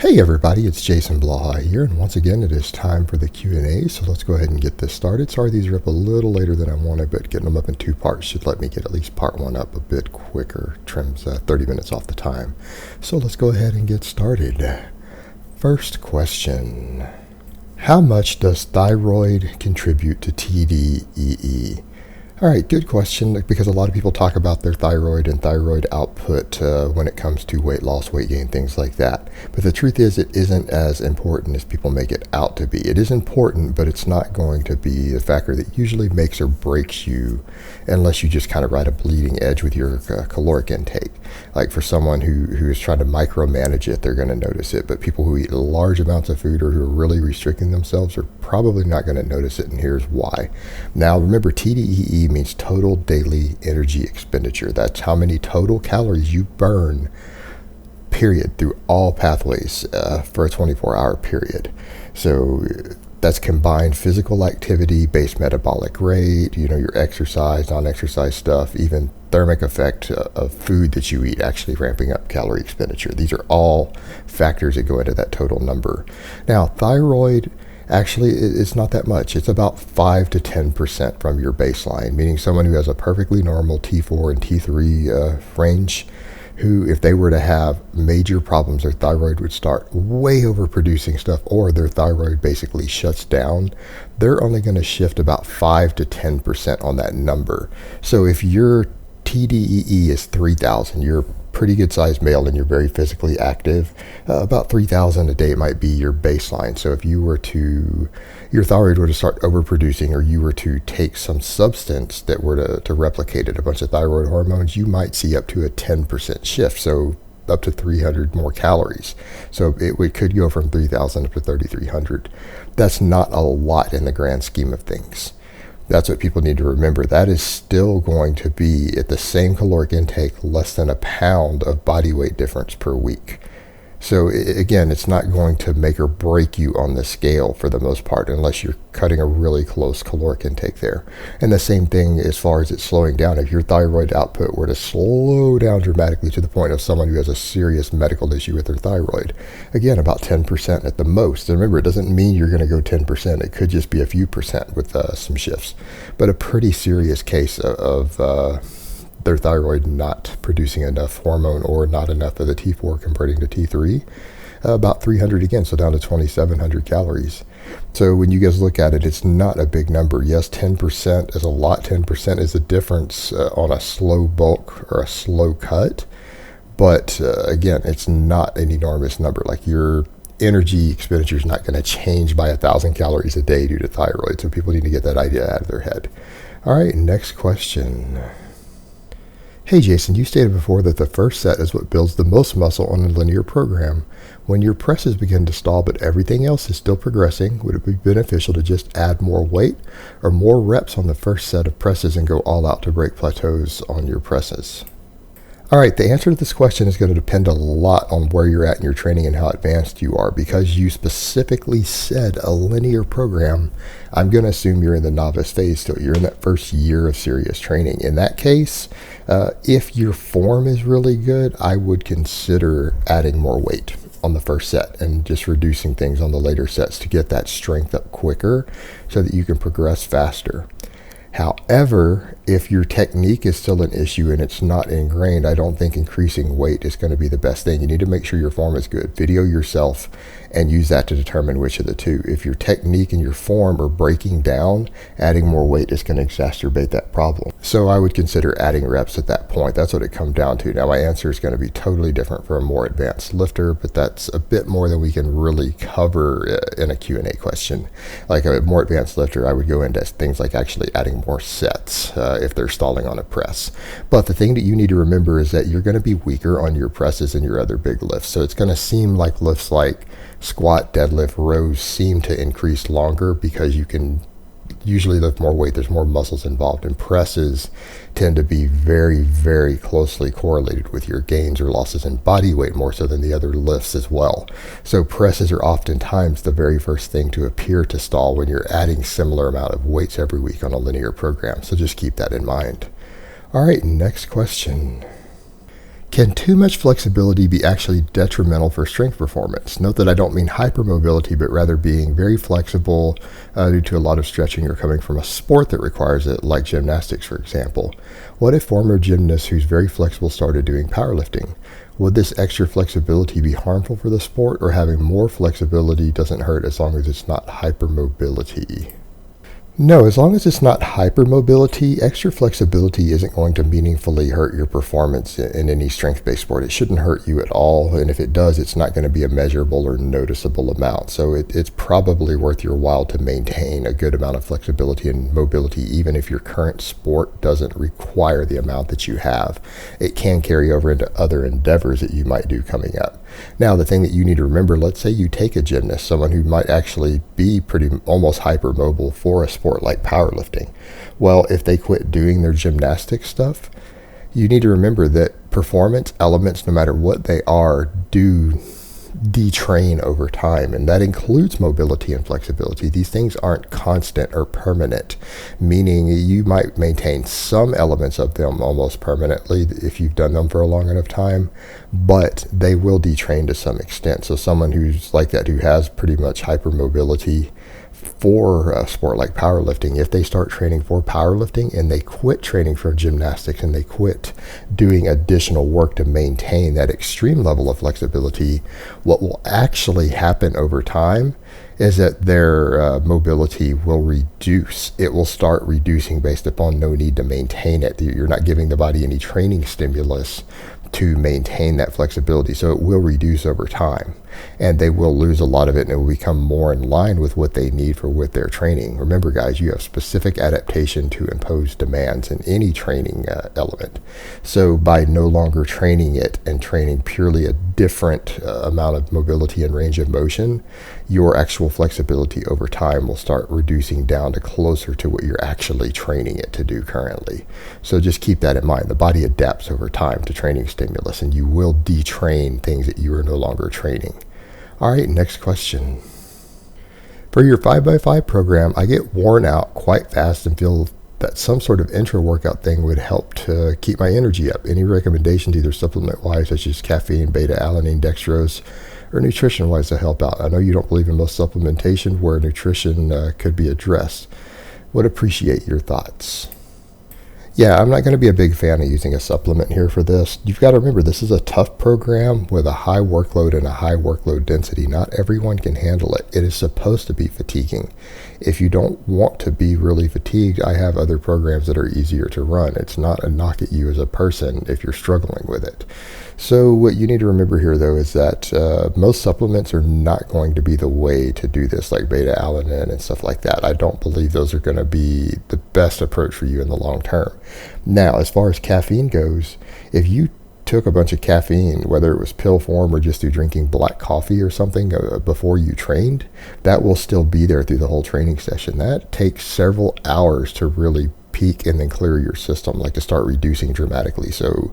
Hey everybody, it's Jason Blaha here, and once again it is time for the Q&A, so let's go ahead and get this started. Sorry these are up a little later than I wanted, but getting them up in two parts should let me get at least part one up a bit quicker, trims 30 minutes off the time. So let's go ahead and get started. First question. How much does thyroid contribute to TDEE? Alright, good question, because a lot of people talk about their thyroid and thyroid output when it comes to weight loss, weight gain, things like that. But the truth is it isn't as important as people make it out to be. It is important, but it's not going to be a factor that usually makes or breaks you unless you just kind of ride a bleeding edge with your caloric intake. Like for someone who is trying to micromanage it, they're going to notice it. But people who eat large amounts of food or who are really restricting themselves are probably not going to notice it, and here's why. Now remember, TDEE means total daily energy expenditure. That's how many total calories you burn, period, through all pathways for a 24-hour period. So that's combined physical activity, base metabolic rate, your exercise, non-exercise stuff, even thermic effect of food that you eat actually ramping up calorie expenditure. These are all factors that go into that total number. Now, thyroid, actually, it's not that much. It's about 5 to 10% from your baseline, meaning someone who has a perfectly normal T4 and T3 range, who, if they were to have major problems, their thyroid would start way overproducing stuff, or their thyroid basically shuts down, they're only going to shift about 5 to 10% on that number. So if your TDEE is 3,000, you're pretty good sized male and you're very physically active, about 3,000 a day might be your baseline. So if your thyroid were to start overproducing, or you were to take some substance that were to replicate it, a bunch of thyroid hormones, you might see up to a 10% shift. So up to 300 more calories. So it could go from 3,000 up to 3,300. That's not a lot in the grand scheme of things. That's what people need to remember. That is still going to be, at the same caloric intake, less than a pound of body weight difference per week. So again, it's not going to make or break you on the scale for the most part, unless you're cutting a really close caloric intake there. And the same thing as far as it slowing down. If your thyroid output were to slow down dramatically to the point of someone who has a serious medical issue with their thyroid, again, about 10% at the most. And remember, it doesn't mean you're going to go 10%. It could just be a few percent with some shifts. But a pretty serious case of their thyroid not producing enough hormone, or not enough of the T4 converting to T3, about 300 again, so down to 2,700 calories. So when you guys look at it, it's not a big number. Yes, 10% is a lot. 10% is the difference on a slow bulk or a slow cut. But again, it's not an enormous number. Like, your energy expenditure is not going to change by 1,000 calories a day due to thyroid. So people need to get that idea out of their head. All right, next question. Hey Jason, you stated before that the first set is what builds the most muscle on a linear program. When your presses begin to stall but everything else is still progressing, would it be beneficial to just add more weight or more reps on the first set of presses and go all out to break plateaus on your presses? All right, the answer to this question is going to depend a lot on where you're at in your training and how advanced you are. Because you specifically said a linear program, I'm going to assume you're in the novice phase still. You're in that first year of serious training. In that case, if your form is really good, I would consider adding more weight on the first set and just reducing things on the later sets to get that strength up quicker so that you can progress faster. However, if your technique is still an issue and it's not ingrained, I don't think increasing weight is going to be the best thing. You need to make sure your form is good. Video yourself and use that to determine which of the two. If your technique and your form are breaking down, adding more weight is going to exacerbate that problem. So I would consider adding reps at that point. That's what it comes down to. Now, my answer is going to be totally different for a more advanced lifter, but that's a bit more than we can really cover in a Q&A question. Like a more advanced lifter, I would go into things like actually adding more sets if they're stalling on a press. But the thing that you need to remember is that you're going to be weaker on your presses and your other big lifts. So it's going to seem like lifts like squat, deadlift, rows seem to increase longer because you can usually lift more weight. There's more muscles involved, and presses tend to be very, very closely correlated with your gains or losses in body weight, more so than the other lifts as well. So presses are oftentimes the very first thing to appear to stall when you're adding similar amount of weights every week on a linear program. So just keep that in mind. All right, next question. Can too much flexibility be actually detrimental for strength performance? Note that I don't mean hypermobility, but rather being very flexible due to a lot of stretching or coming from a sport that requires it, like gymnastics, for example. What if former gymnasts who's very flexible started doing powerlifting? Would this extra flexibility be harmful for the sport, or having more flexibility doesn't hurt as long as it's not hypermobility? No, as long as it's not hypermobility, extra flexibility isn't going to meaningfully hurt your performance in any strength-based sport. It shouldn't hurt you at all, and if it does, it's not going to be a measurable or noticeable amount. So it's probably worth your while to maintain a good amount of flexibility and mobility, even if your current sport doesn't require the amount that you have. It can carry over into other endeavors that you might do coming up. Now, the thing that you need to remember, let's say you take a gymnast, someone who might actually be almost hypermobile for a sport like powerlifting. Well, if they quit doing their gymnastic stuff, you need to remember that performance elements, no matter what they are, do detrain over time, and that includes mobility and flexibility. These things aren't constant or permanent, meaning you might maintain some elements of them almost permanently if you've done them for a long enough time, but they will detrain to some extent. So someone who's like that, who has pretty much hypermobility for a sport like powerlifting, if they start training for powerlifting and they quit training for gymnastics and they quit doing additional work to maintain that extreme level of flexibility, what will actually happen over time is that their mobility will reduce. It will start reducing based upon no need to maintain it. You're not giving the body any training stimulus to maintain that flexibility, so it will reduce over time, and they will lose a lot of it, and it will become more in line with what they need for with their training. Remember, guys, you have specific adaptation to impose demands in any training element. So by no longer training it and training purely a different amount of mobility and range of motion, your actual flexibility over time will start reducing down to closer to what you're actually training it to do currently. So just keep that in mind. The body adapts over time to training stimulus, and you will detrain things that you are no longer training. All right, next question. For your 5x5 program, I get worn out quite fast and feel that some sort of intra-workout thing would help to keep my energy up. Any recommendations, either supplement-wise, such as caffeine, beta-alanine, dextrose, or nutrition-wise to help out? I know you don't believe in most supplementation where nutrition could be addressed. Would appreciate your thoughts. Yeah, I'm not going to be a big fan of using a supplement here for this. You've got to remember, this is a tough program with a high workload and a high workload density. Not everyone can handle it. It is supposed to be fatiguing. If you don't want to be really fatigued, I have other programs that are easier to run. It's not a knock at you as a person if you're struggling with it. So what you need to remember here, though, is that most supplements are not going to be the way to do this, like beta-alanine and stuff like that. I don't believe those are going to be the best approach for you in the long term. Now, as far as caffeine goes, if you took a bunch of caffeine, whether it was pill form or just through drinking black coffee or something before you trained, that will still be there through the whole training session. That takes several hours to really peak and then clear your system, like to start reducing dramatically. So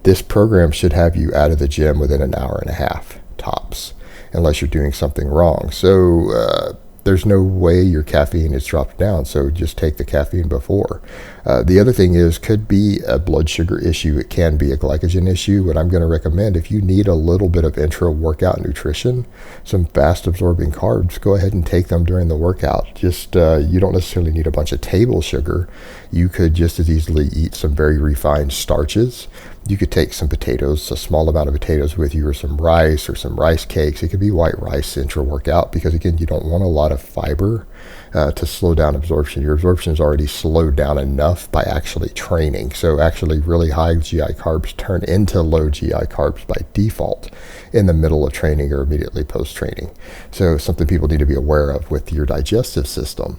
this program should have you out of the gym within an hour and a half tops, unless you're doing something wrong. So there's no way your caffeine is dropped down, so just take the caffeine before. The other thing is, could be a blood sugar issue. It can be a glycogen issue. What I'm going to recommend, if you need a little bit of intra-workout nutrition, some fast-absorbing carbs, go ahead and take them during the workout. Just you don't necessarily need a bunch of table sugar. You could just as easily eat some very refined starches. You could take some potatoes, a small amount of potatoes with you, or some rice cakes. It could be white rice intra-workout, because again, you don't want a lot of fiber to slow down absorption. Your absorption is already slowed down enough by actually training. So actually really high GI carbs turn into low GI carbs by default in the middle of training or immediately post-training. So something people need to be aware of with your digestive system.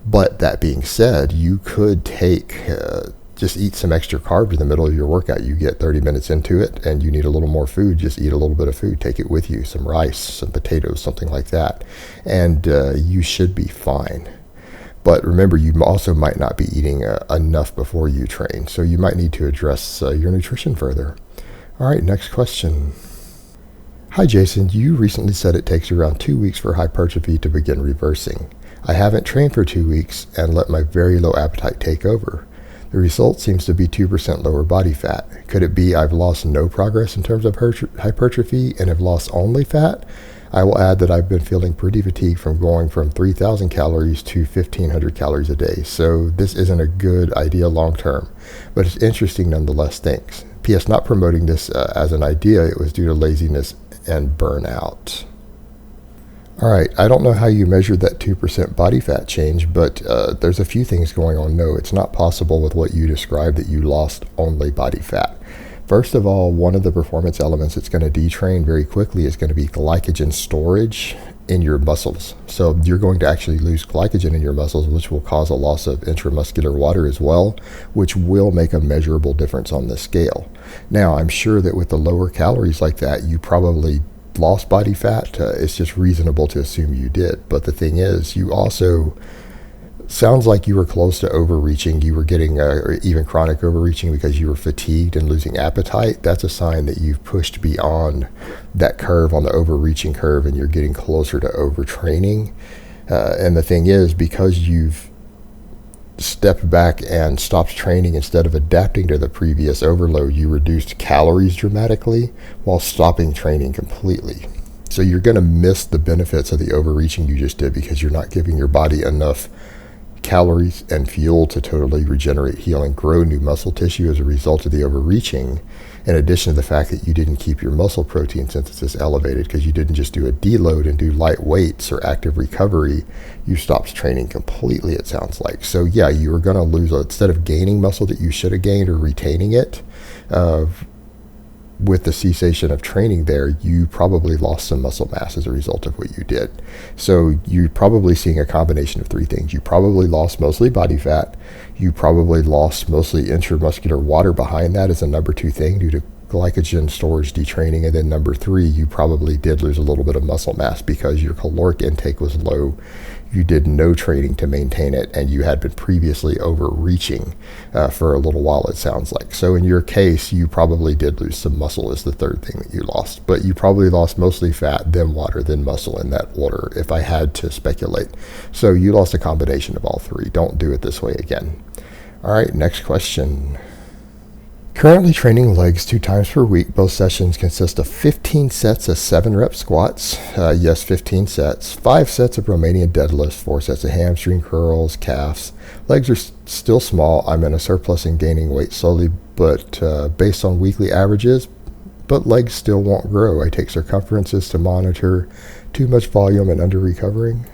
But that being said, you could take just eat some extra carbs in the middle of your workout. You get 30 minutes into it and you need a little more food, just eat a little bit of food, take it with you, some rice, some potatoes, something like that, and you should be fine. But remember, you also might not be eating enough before you train, so you might need to address your nutrition further. All right, next question. Hi Jason, you recently said it takes around 2 weeks for hypertrophy to begin reversing. I haven't trained for 2 weeks and let my very low appetite take over. The result seems to be 2% lower body fat. Could it be I've lost no progress in terms of hypertrophy and have lost only fat? I will add that I've been feeling pretty fatigued from going from 3,000 calories to 1,500 calories a day, so this isn't a good idea long term, but it's interesting nonetheless, thanks. P.S. Not promoting this as an idea, it was due to laziness and burnout. Alright, I don't know how you measured that 2% body fat change, but there's a few things going on. No, it's not possible with what you described that you lost only body fat. First of all, one of the performance elements that's going to detrain very quickly is going to be glycogen storage in your muscles. So you're going to actually lose glycogen in your muscles, which will cause a loss of intramuscular water as well, which will make a measurable difference on the scale. Now, I'm sure that with the lower calories like that, you probably lost body fat. It's just reasonable to assume you did. But the thing is, you also sounds like you were close to overreaching. You were getting even chronic overreaching because you were fatigued and losing appetite. That's a sign that you've pushed beyond that curve on the overreaching curve and you're getting closer to overtraining. And the thing is, because you've stepped back and stopped training instead of adapting to the previous overload, you reduced calories dramatically while stopping training completely. So you're going to miss the benefits of the overreaching you just did because you're not giving your body enough calories and fuel to totally regenerate, heal, and grow new muscle tissue as a result of the overreaching, in addition to the fact that you didn't keep your muscle protein synthesis elevated because you didn't just do a deload and do light weights or active recovery. You stopped training completely, it sounds like. So yeah, you were going to lose, instead of gaining muscle that you should have gained or retaining it, with the cessation of training there, you probably lost some muscle mass as a result of what you did. So you're probably seeing a combination of three things. You probably lost mostly body fat. You probably lost mostly intramuscular water behind that as a number two thing due to glycogen storage detraining. And then number three, you probably did lose a little bit of muscle mass because your caloric intake was low. You did no training to maintain it, and you had been previously overreaching for a little while, it sounds like. So in your case, you probably did lose some muscle is the third thing that you lost. But you probably lost mostly fat, then water, then muscle in that order, if I had to speculate. So you lost a combination of all three. Don't do it this way again. All right, next question. Currently training legs 2 times per week. Both sessions consist of 15 sets of 7-rep squats. Yes, 15 sets. 5 sets of Romanian deadlifts. 4 sets of hamstring curls, calves. Legs are still small. I'm in a surplus and gaining weight slowly, but based on weekly averages. But legs still won't grow. I take circumferences to monitor too much volume and under recovering.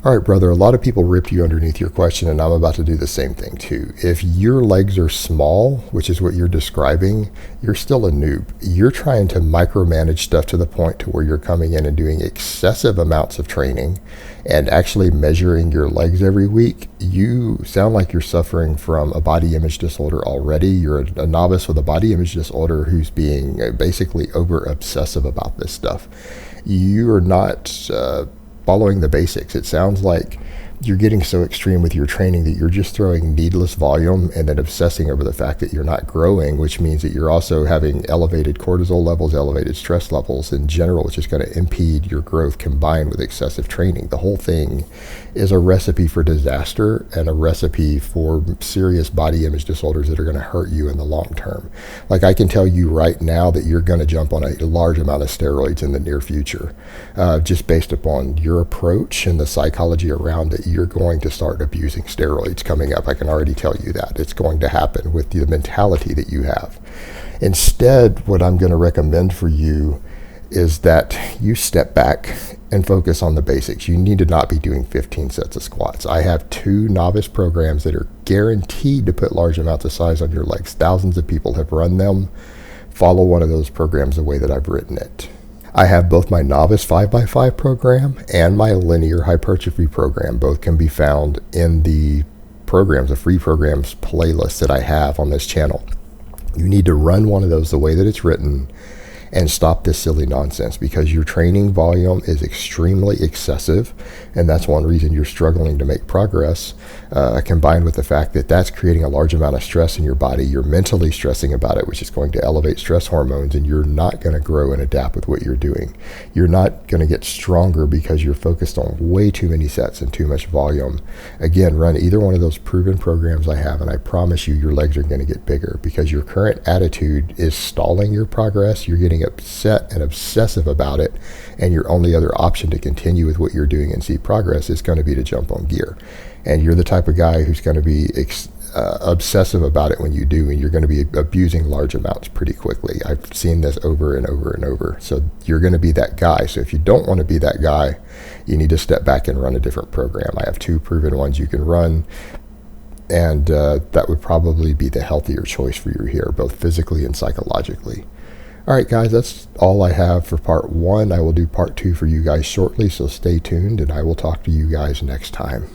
All right, brother, a lot of people ripped you underneath your question, and I'm about to do the same thing too. If your legs are small, which is what you're describing, you're still a noob. You're trying to micromanage stuff to the point to where you're coming in and doing excessive amounts of training and actually measuring your legs every week. You sound like you're suffering from a body image disorder already. You're a novice with a body image disorder who's being basically over obsessive about this stuff. You are not following the basics. It sounds like you're getting so extreme with your training that you're just throwing needless volume and then obsessing over the fact that you're not growing, which means that you're also having elevated cortisol levels, elevated stress levels in general, which is going to impede your growth combined with excessive training. The whole thing is a recipe for disaster and a recipe for serious body image disorders that are going to hurt you in the long term. Like, I can tell you right now that you're going to jump on a large amount of steroids in the near future, just based upon your approach and the psychology around it. You're going to start abusing steroids coming up. I can already tell you that. It's going to happen with the mentality that you have. Instead, what I'm going to recommend for you is that you step back and focus on the basics. You need to not be doing 15 sets of squats. I have 2 novice programs that are guaranteed to put large amounts of size on your legs. Thousands of people have run them. Follow one of those programs the way that I've written it. I have both my novice 5x5 program and my linear hypertrophy program. Both can be found in the programs, the free programs playlist that I have on this channel. You need to run one of those the way that it's written and stop this silly nonsense, because your training volume is extremely excessive, and that's one reason you're struggling to make progress, combined with the fact that that's creating a large amount of stress in your body. You're mentally stressing about it, which is going to elevate stress hormones, and you're not going to grow and adapt with what you're doing. You're not going to get stronger because you're focused on way too many sets and too much volume. Again, run either one of those proven programs I have, and I promise you your legs are going to get bigger, because your current attitude is stalling your progress. You're getting upset and obsessive about it, and your only other option to continue with what you're doing and see progress is going to be to jump on gear. And you're the type of guy who's going to be obsessive about it when you do, and you're going to be abusing large amounts pretty quickly. I've seen this over and over and over. So you're going to be that guy. So if you don't want to be that guy, you need to step back and run a different program. I have 2 proven ones you can run, and that would probably be the healthier choice for you here, both physically and psychologically. All right, guys, that's all I have for part 1. I will do part 2 for you guys shortly, so stay tuned, and I will talk to you guys next time.